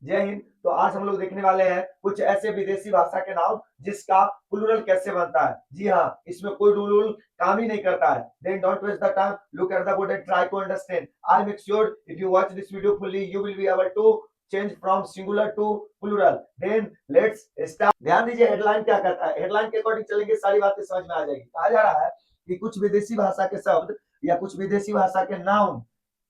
जय हिंद। तो आज हम लोग देखने वाले हैं कुछ ऐसे विदेशी भाषा के नाम जिसका प्लूरल कैसे बनता है। जी हाँ, इसमें कोई रूल काम ही नहीं करता है। Then don't waste the time, look at the board and try to understand. I make sure if you watch this video fully you will be able to change from singular to plural. Then let's start. ध्यान दीजिए headline क्या कहता है। Headline के according चलेंगे, सारी बातें समझ में आ जाएगी। कहा जा रहा है कि कुछ विदेशी भाषा के शब्द या कुछ विदेशी भाषा के नाउन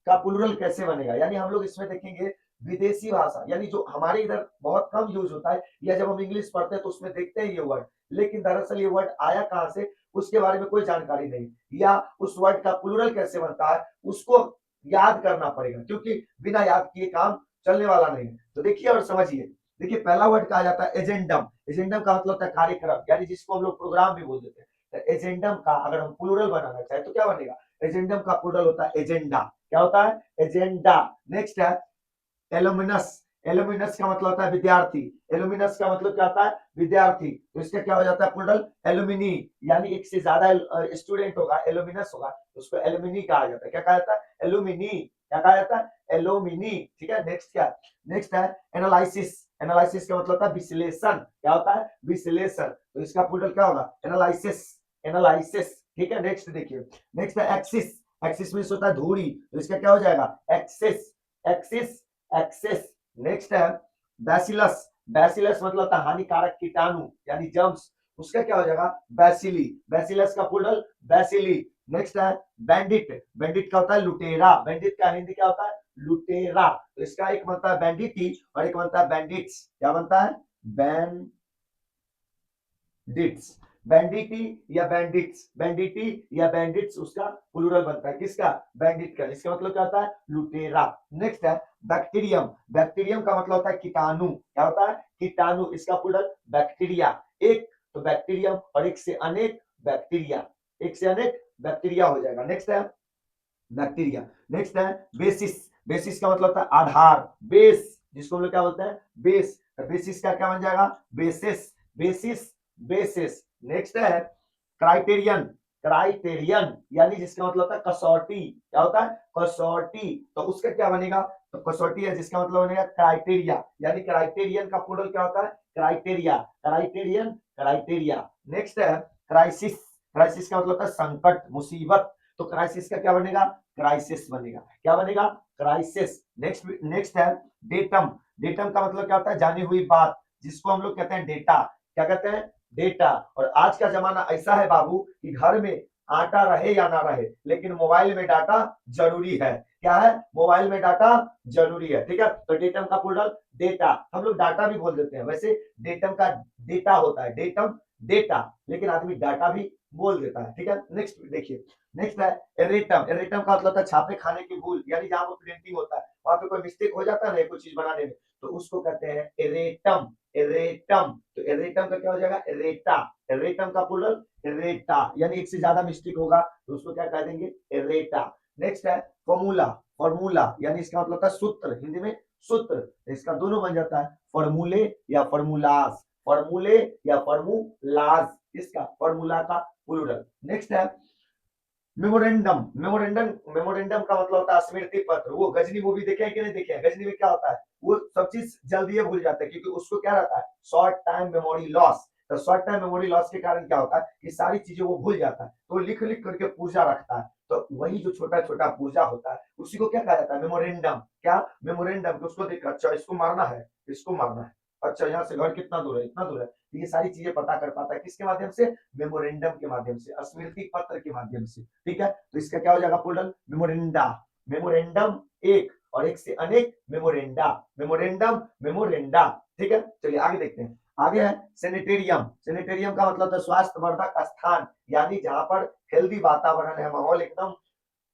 का प्लूरल कैसे बनेगा। यानी हम लोग इसमें देखेंगे विदेशी भाषा, यानी जो हमारे इधर बहुत कम यूज होता है, या जब हम इंग्लिश पढ़ते हैं तो उसमें देखते हैं ये वर्ड, लेकिन दरअसल ये वर्ड आया कहां से उसके बारे में कोई जानकारी नहीं, या उस वर्ड का प्लूरल कैसे बनता है उसको याद करना पड़ेगा, क्योंकि बिना याद किए काम चलने वाला नहीं है। तो देखिए और समझिए। देखिए पहला वर्ड कहा जाता है एजेंडम। एजेंडम का मतलब होता है कार्यक्रम, यानी जिसको हम लोग प्रोग्राम भी बोल देते हैं। तो एजेंडम का अगर हम प्लूरल बनाना चाहे तो क्या बनेगा। एजेंडम का प्लूरल होता है एजेंडा। क्या होता है, एजेंडा। नेक्स्ट है एलुमिनस। एलुमिनस का मतलब होता है विद्यार्थी। एलुमिनस का मतलब क्या होता है, विद्यार्थी। तो इसका क्या हो जाता है प्लूरल, एलुमिनी। यानी एक से ज्यादा स्टूडेंट होगा, एलुमिनस होगा, तो उसको एलुमिनी कहा जाता है। क्या कहा जाता है, एलुमिनी। क्या कहा जाता है, एलुमिनी। ठीक है, नेक्स्ट क्या, नेक्स्ट है एनालिसिस। एनालिसिस का मतलब होता है विश्लेषण। क्या होता है, विश्लेषण। तो इसका प्लूरल क्या होगा, एनालिसिस। एनालिसिस। ठीक है, नेक्स्ट देखिए। नेक्स्ट है एक्सिस। एक्सिस मींस होता है धुरी, तो इसका क्या हो जाएगा, एक्सिस। Axis, access. नेक्स्ट है बैसिलस। बैसिलस मतलब होता है हानिकारक कीटाणु यानी जर्म्स, उसका क्या हो जाएगा, बैसिली। बैसिलस का प्लूरल बैसिली। नेक्स्ट है बैंडिट। बैंडिट का होता है लुटेरा। बैंडिट का हिंदी क्या होता है, लुटेरा। तो इसका एक बनता है बैंडिटी और एक बनता है बैंडिट्स। क्या बनता है, बैंडिट्स। बैंडिटी या बैंडिट्स, बैंडिटी या बैंडिट्स उसका प्लूरल बनता है। किसका, बैंडिट का। इसका मतलब क्या होता है, लुटेरा। नेक्स्ट है बैक्टीरियम। बैक्टीरियम का मतलब होता है कीटाणु। क्या होता है, कीटाणु। इसका प्लूरल बैक्टीरिया। एक तो बैक्टीरियम और एक से अनेक बैक्टीरिया, एक से अनेक बैक्टीरिया हो जाएगा। नेक्स्ट है बैक्टीरिया। नेक्स्ट है बेसिस। बेसिस का मतलब होता है आधार, बेस, जिसको हम लोग क्या बोलते हैं, बेस। बेसिस का क्या बन जाएगा, बेसिस। Basis, basis. नेक्स्ट है क्राइटेरियन। क्राइटेरियन यानी जिसका मतलब होता है कसौटी। क्या होता है, कसौटी। तो उसका क्या बनेगा, तो कसौटी है जिसका मतलब बनेगा क्राइटेरिया। यानी क्राइटेरियन का प्लूरल क्या होता है, क्राइटेरिया। Criterion, criteria. नेक्स्ट है क्राइसिस। क्राइसिस का मतलब होता है संकट, मुसीबत। तो क्राइसिस का क्या बनेगा, क्राइसिस बनेगा। क्या बनेगा, क्राइसिस। नेक्स्ट, नेक्स्ट है डेटम। डेटम का मतलब क्या होता है, जानी हुई बात, जिसको हम लोग कहते हैं डेटा। क्या कहते हैं, डेटा। और आज का जमाना ऐसा है बाबू कि घर में आटा रहे या ना रहे, लेकिन मोबाइल में डाटा जरूरी है। क्या है, मोबाइल में डाटा जरूरी है। ठीक है, तो डेटम का प्लूरल डेटा। हम लोग डाटा भी बोल देते हैं, वैसे डेटम का डेटा होता है, डेटम डेटा, लेकिन आदमी डाटा भी बोल देता है। ठीक है, नेक्स्ट देखिए। नेक्स्ट है एरेटम। एरेटम का मतलब है छापे खाने की भूल, यानी जहां पर प्रिंटिंग होता है वहां पे कोई मिस्टेक हो जाता है ना कोई चीज बनाने में, तो उसको कहते हैं एरेटम। एरेटम। तो एरेटम का क्या हो जाएगा, एरेटा। एरेटम का प्लूरल एरेटा, यानी एक से ज्यादा मिस्टेक होगा तो उसको क्या कह देंगे, एरेटा। नेक्स्ट है फॉर्मूला। फॉर्मूला यानी इसका मतलब होता है सूत्र, हिंदी में सूत्र। इसका दोनों बन जाता है फॉर्मूले या फॉर्मूलाज। फॉर्मूले या फॉर्मूलाज, इसका फॉर्मूला का प्लूरल। नेक्स्ट है मेमोरेंडम। मेमोरेंडम, मेमोरेंडम का मतलब होता है स्मृति पत्र। वो गजनी मूवी देखे हैं कि नहीं देखे हैं, गजनी में क्या होता है, वो सब चीज जल्दी भूल जाते हैं क्योंकि उसको क्या रहता है, शॉर्ट टाइम मेमोरी लॉस। तो शॉर्ट टाइम मेमोरी लॉस के कारण क्या होता है कि सारी चीजें वो भूल जाता है, तो लिख लिख करके पूजा रखता है। तो वही जो छोटा छोटा पूजा होता है उसी को क्या कहा जाता है, मेमोरेंडम। क्या, मेमोरेंडम। उसको देख, अच्छा इसको मारना है, इसको मारना है, अच्छा यहाँ से घर कितना दूर है, इतना दूर है। तो ये सारी चीजें पता कर पाता है किसके माध्यम से, मेमोरेंडम के माध्यम से, स्मृति पत्र के माध्यम से। ठीक है, तो इसका क्या हो जाएगा प्लूरल, मेमोरेंडा। मेमोरेंडम एक और एक से अनेक मेमोरेंडा। Memorandum, memoranda. ठीक है, चलिए आगे देखते हैं। आगे है सेनेटेरियम। सेनेटेरियम का मतलब है स्वास्थ्यवर्धक स्थान, यानी जहां पर हेल्दी वातावरण है, माहौल एकदम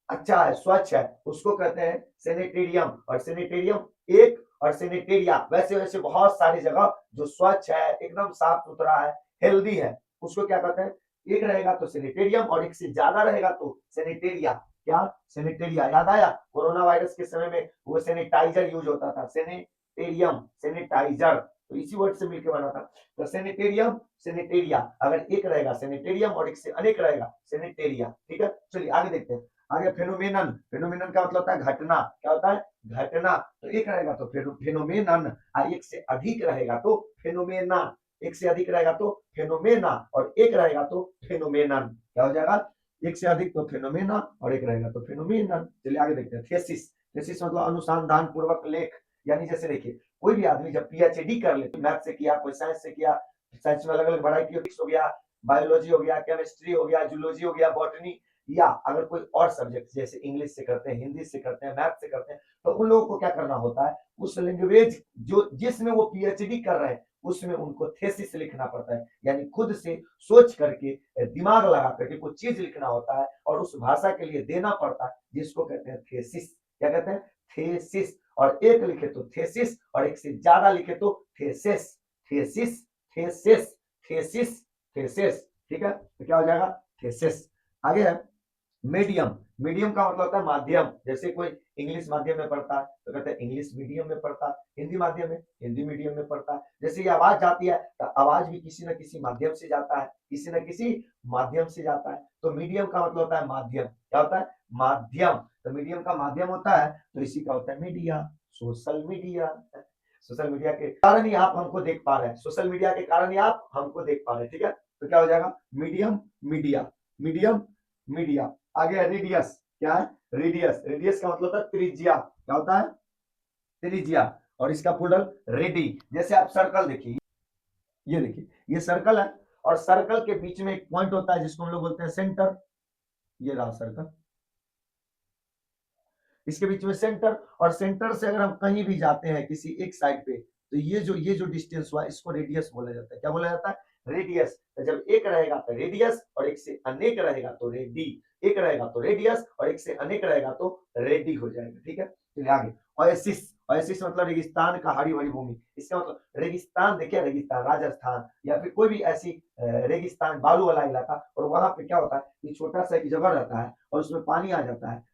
अच्छा है, स्वच्छ है, उसको कहते हैं सेनेटेरियम। और सेनेटेरियम एक और सेनेटेरिया, वैसे वैसे बहुत सारी जगह जो स्वच्छ है, एकदम साफ सुथरा है, हेल्दी है, उसको क्या कहते हैं, एक रहेगा तो सेनेटेरियम और एक से ज्यादा रहेगा तो सेनेटेरिया। क्या, सेनेटेरिया। याद आया कोरोना वायरस के समय में वो सैनिटाइजर यूज होता था, सेनेटेरियम, सैनिटाइजर, तो इसी वर्ड से मिलकर बना था। तो सेनेटेरियम, सेनेटेरिया। अगर एक रहेगा सेनेटेरियम और एक से अनेक रहेगा सेनेटेरिया। ठीक है, चलिए आगे देखते हैं। आगे फेनोमेनन, फेनोमेनन का मतलब होता है घटना, क्या होता है घटना, तो एक रहेगा तो फेनोमेनन, एक से अधिक रहेगा तो फेनोमेना, एक से अधिक रहेगा तो फेनोमेना, और एक रहेगा तो फेनोमेनन, क्या हो जाएगा एक से अधिक तो फेनोमेना और एक रहेगा तो फेनोमेनन। चलिए आगे देखते हैं थेसिस, थेसिस मतलब अनुसंधान पूर्वक लेख, यानी जैसे देखिए कोई भी आदमी जब पीएचडी कर ले, मैथ से किया, कोई साइंस से किया, साइंस में अलग अलग वैरायटी हो गया, बायोलॉजी हो गया, केमिस्ट्री हो गया, जूलॉजी हो गया, बॉटनी, या अगर कोई और सब्जेक्ट जैसे इंग्लिश से करते हैं, हिंदी से करते हैं, मैथ से करते हैं, तो उन लोगों को क्या करना होता है, उस लैंग्वेज जो जिसमें वो पीएचडी कर रहे हैं उसमें उनको थेसिस लिखना पड़ता है, यानी खुद से सोच करके दिमाग लगा करके कुछ चीज लिखना होता है और उस भाषा के लिए देना पड़ता है, जिसको कहते हैं थेसिस। क्या कहते हैं थेसिस। और एक लिखे तो थेसिस और एक से ज्यादा लिखे तो thesis, thesis, thesis, thesis, thesis, ठीक है, तो क्या हो जाएगा थेसिस। आगे है मीडियम, मीडियम का मतलब होता है माध्यम, जैसे कोई इंग्लिश माध्यम में पढ़ता है तो कहते हैं इंग्लिश मीडियम में पढ़ता है, हिंदी माध्यम में हिंदी मीडियम में पढ़ता है, जैसे ये आवाज जाती है तो आवाज भी किसी न किसी माध्यम से जाता है, किसी न किसी माध्यम से जाता है, तो मीडियम का मतलब होता है माध्यम, क्या होता है माध्यम, तो मीडियम का माध्यम होता है तो इसी का होता है media, social media, social media के कारण ही आप हमको देख पा रहे हैं, सोशल मीडिया के कारण ही आप हमको देख पा रहे हैं, ठीक है, तो क्या हो जाएगा मीडियम मीडिया, मीडियम मीडिया। आगे है रेडियस, क्या है रेडियस, रेडियस का मतलब होता है त्रिज्या, क्या होता है त्रिज्या, और इसका प्लूरल रेडी, जैसे आप सर्कल देखिए, ये देखिए ये सर्कल है और सर्कल के बीच में एक पॉइंट होता है जिसको हम लोग बोलते हैं सेंटर, ये रहा सर्कल, इसके बीच में सेंटर, और सेंटर से अगर हम कहीं भी जाते हैं किसी एक साइड पे तो ये जो डिस्टेंस हुआ इसको रेडियस बोला जाता है, क्या बोला जाता है रेडियस, तो जब एक रहेगा तो रेडियस और एक से अनेक रहेगा तो रेडी, एक रहेगा तो रेडियस और एक से अनेक रहेगा तो रेडी हो जाएगा, ठीक है। चलिए आगे ओएसिस, ओएसिस मतलब रेगिस्तान का हरी भरी भूमि, इसका मतलब रेगिस्तान, देखिए रेगिस्तान राजस्थान या फिर कोई भी ऐसी रेगिस्तान बालू वाला इलाका, और वहां पे क्या होता है कि छोटा सा एक जगह रहता है और उसमें पानी आ जाता है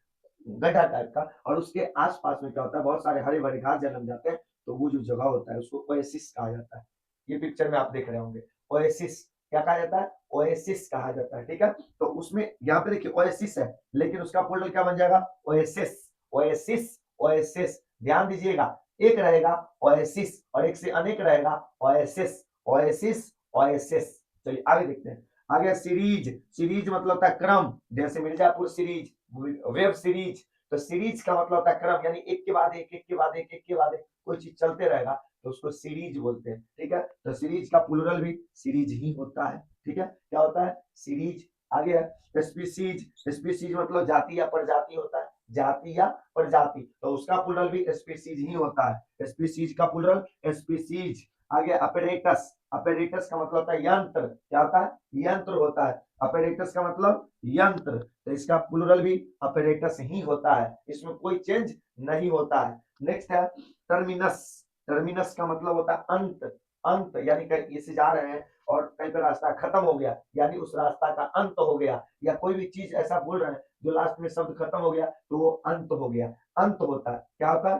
गड्ढा टाइप का, और उसके आसपास में क्या होता है बहुत सारे हरे भरे घास जन्म जाते हैं, तो वो जो जगह होता है उसको ओएसिस कहा जाता है, ये पिक्चर में आप देख रहे होंगे ओएसिस, क्या कहा जाता है ओएसिस कहा जाता है, ठीक है, तो उसमें यहाँ पे देखिए ओएसिस है लेकिन उसका फुल क्या बन जाएगा ओएसिस, ओएसिस, ओएसिस, ध्यान दीजिएगा एक रहेगा ओएसिस और एक से अनेक रहेगा ओएसिस, ओएसिस, ओएसिस। चलिए आगे देखते हैं, आगे सीरीज, सीरीज मतलब होता है क्रम, जैसे मिर्जापुर सीरीज, वेब सीरीज, तो सीरीज का मतलब होता है क्रम, यानी एक के बाद एक, एक के बाद एक, एक के बाद एक कोई चीज चलते रहेगा तो उसको सीरीज बोलते हैं, ठीक है, तो सीरीज का प्लूरल भी सीरीज ही होता है, ठीक है, क्या होता है सीरीज। आगे है स्पीसीज, स्पीसीज मतलब जाति या प्रजाति होता है, जाति या प्रजाति, तो उसका प्लूरल भी स्पीसीज ही होता है, स्पीसीज का प्लूरल स्पीसीज। आगे अपरेटस, अपरेटस का मतलब होता है यंत्र, क्या होता है यंत्र होता है, अपरेटस का मतलब यंत्र, तो इसका प्लूरल भी अपरेटस ही होता है, इसमें कोई चेंज नहीं होता है। नेक्स्ट है टर्मिनस, टर्मिनस का मतलब होता है अंत, अंत यानी कहीं इसे जा रहे हैं और कहीं पर रास्ता खत्म हो गया यानी उस रास्ता का अंत हो गया, या कोई भी चीज ऐसा बोल रहे हैं जो लास्ट में शब्द खत्म हो गया तो वो अंत हो गया, अंत होता है, क्या होता है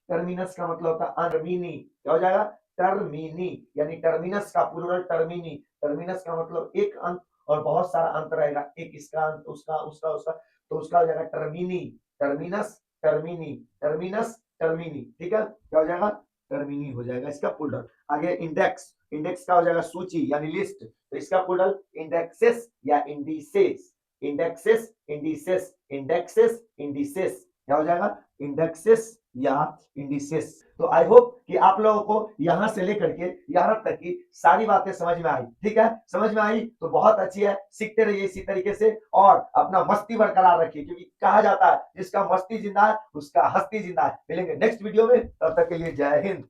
टर्मिनस का मतलब होता है टर्मिनी, क्या हो जाएगा टर्मिनी, यानी टर्मिनस का प्लूरल टर्मिनी, टर्मिनस का मतलब एक अंत और बहुत सारा अंत रहेगा, एक इसका अंत उसका उसका उसका, तो उसका हो जाएगा टर्मिनी, टर्मिनस, टर्मिनी, टर्मिनस, टर्मिनी, ठीक है, क्या हो जाएगा टर्मिनी हो जाएगा इसका प्लूरल। आगे इंडेक्स, इंडेक्स का हो जाएगा सूची यानी लिस्ट, तो इसका प्लूरल इंडेक्सेस या indices, indexes, indices, indexes, indices, क्या हो जाएगा इंडेक्सेस या इंडिसेस। तो आई होप कि आप लोगों को यहां से लेकर के यहां तक की सारी बातें समझ में आई, ठीक है, समझ में आई तो बहुत अच्छी है, सीखते रहिए इसी तरीके से और अपना मस्ती बरकरार रखिए, क्योंकि कहा जाता है जिसका मस्ती जिंदा है उसका हस्ती जिंदा है। मिलेंगे नेक्स्ट वीडियो में, तब तक के लिए जय हिंद।